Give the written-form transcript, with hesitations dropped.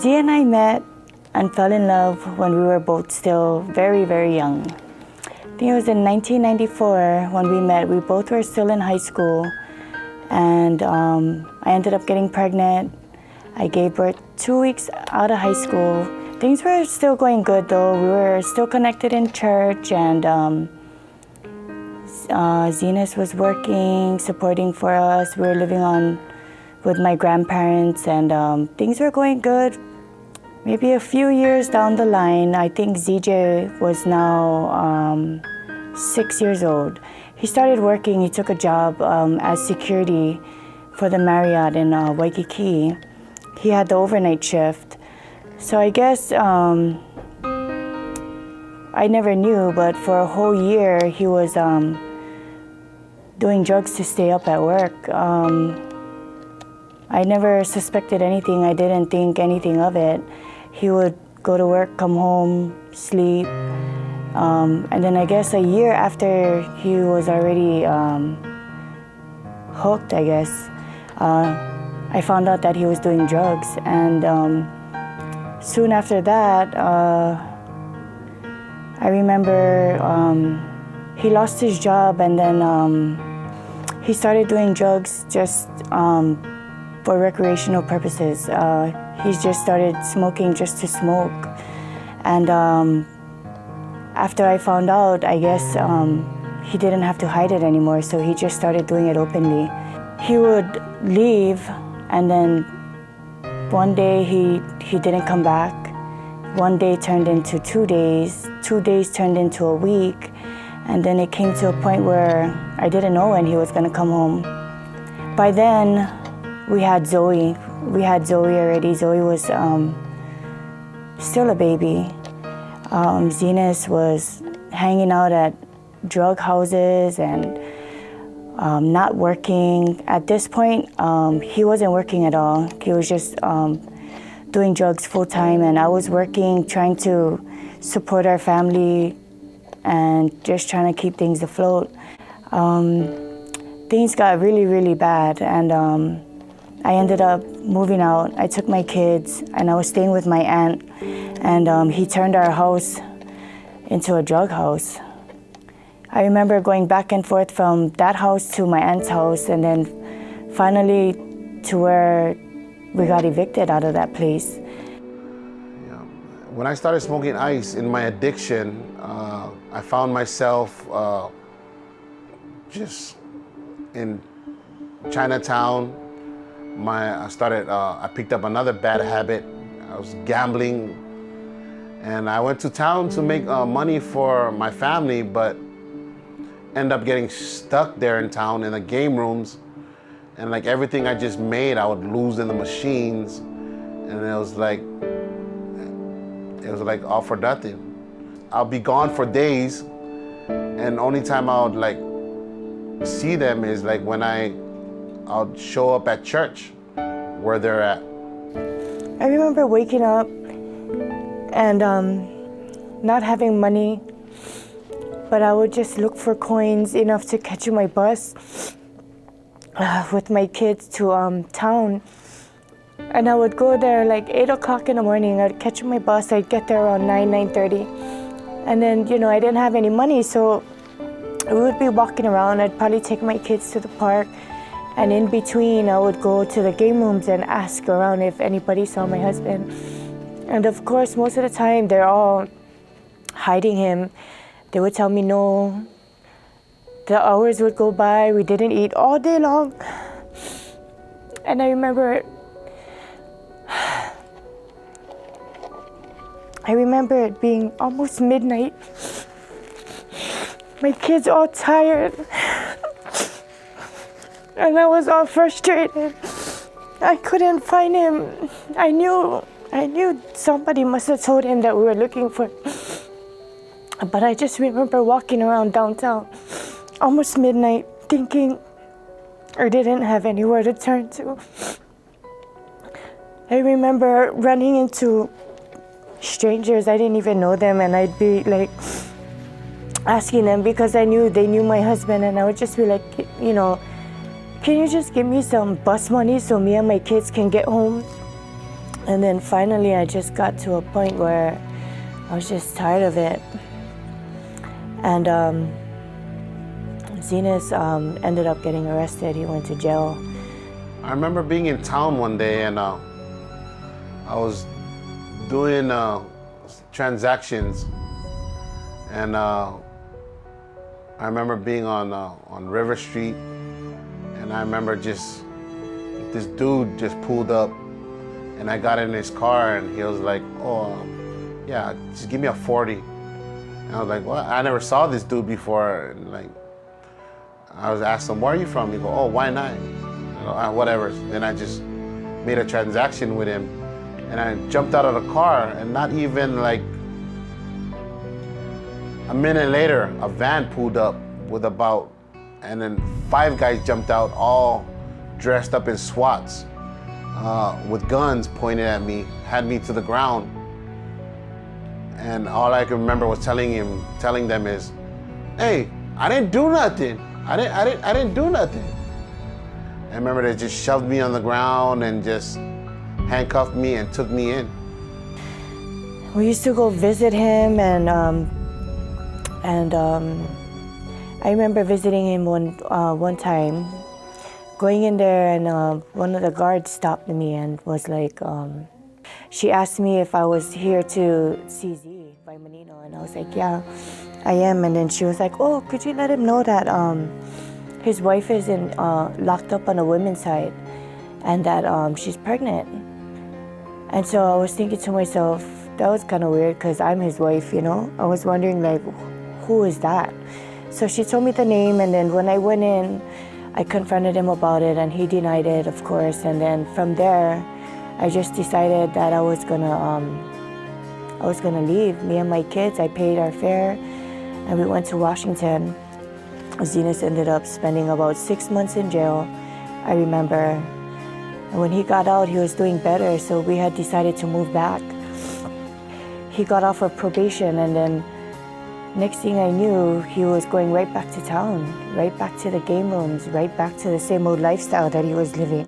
Z and I met and fell in love when we were both still very, very young. I think it was in 1994 when we met. We both were still in high school, and I ended up getting pregnant. I gave birth 2 weeks out of high school. Things were still going good though. We were still connected in church, and Zenas was working, supporting for us. We were living with my grandparents, and things were going good. Maybe a few years down the line, I think ZJ was now 6 years old. He started working. He took a job as security for the Marriott in Waikiki. He had the overnight shift. So I guess I never knew, but for a whole year he was doing drugs to stay up at work. I never suspected anything. I didn't think anything of it. He would go to work, come home, sleep. And then I guess a year after he was already hooked, I guess, I found out that he was doing drugs. And soon after that, I remember he lost his job, and then he started doing drugs just for recreational purposes. He just started smoking just to smoke. And after I found out, I guess he didn't have to hide it anymore, so he just started doing it openly. He would leave, and then one day he didn't come back. One day turned into 2 days. 2 days turned into a week. And then it came to a point where I didn't know when he was gonna come home. By then, we had Zoe. We had Zoe already. Zoe was still a baby. Zenas was hanging out at drug houses and not working. At this point, he wasn't working at all. He was just doing drugs full time, and I was working, trying to support our family and just trying to keep things afloat. Things got really, really bad, and I ended up moving out. I took my kids, and I was staying with my aunt, and he turned our house into a drug house. I remember going back and forth from that house to my aunt's house, and then finally to where we got evicted out of that place. When I started smoking ice in my addiction, I found myself just in Chinatown. I picked up another bad habit. I was gambling, and I went to town to make money for my family, but ended up getting stuck there in town in the game rooms, and like everything I just made, I would lose in the machines, and it was like all for nothing. I'll be gone for days, and only time I would like see them is like when I'll show up at church where they're at. I remember waking up and not having money, but I would just look for coins enough to catch my bus with my kids to town. And I would go there like 8 o'clock in the morning. I'd catch my bus. I'd get there around 9:30. And then, I didn't have any money, so we would be walking around. I'd probably take my kids to the park. And in between, I would go to the game rooms and ask around if anybody saw my husband. And of course, most of the time, they're all hiding him. They would tell me no. The hours would go by. We didn't eat all day long. And I remember it being almost midnight. My kids all tired. And I was all frustrated. I couldn't find him. I knew somebody must have told him that we were looking for him. But I just remember walking around downtown, almost midnight, thinking I didn't have anywhere to turn to. I remember running into strangers. I didn't even know them, and I'd be like asking them because I knew they knew my husband, and I would just be like, can you just give me some bus money so me and my kids can get home? And then finally, I just got to a point where I was just tired of it. And Zenas ended up getting arrested. He went to jail. I remember being in town one day and I was doing transactions, and I remember being on River Street, and I remember just this dude just pulled up, and I got in his car, and he was like, "Oh, yeah, just give me a 40." And I was like, "What?" I never saw this dude before. And like, I was asked him, "Where are you from?" He go, "Oh, why not?" Whatever. Then I just made a transaction with him, and I jumped out of the car, and not even like a minute later, a van pulled up with and then 5 guys jumped out, all dressed up in SWATs, with guns pointed at me, had me to the ground. And all I can remember was telling them is, "Hey, I didn't do nothing. I didn't do nothing." I remember they just shoved me on the ground and just handcuffed me and took me in. We used to go visit him, and I remember visiting him one time, going in there, and one of the guards stopped me and was like, she asked me if I was here to see Z by Manino, and I was like, "Yeah, I am." And then she was like, "Oh, could you let him know that his wife is locked up on a women's side, and that she's pregnant." And so I was thinking to myself, that was kind of weird, because I'm his wife, you know? I was wondering, like, who is that? So she told me the name, and then when I went in, I confronted him about it, and he denied it, of course. And then from there, I just decided that I was gonna leave. Me and my kids, I paid our fare, and we went to Washington. Zenas ended up spending about 6 months in jail, I remember. And when he got out, he was doing better, so we had decided to move back. He got off of probation, and then next thing I knew, he was going right back to town, right back to the game rooms, right back to the same old lifestyle that he was living.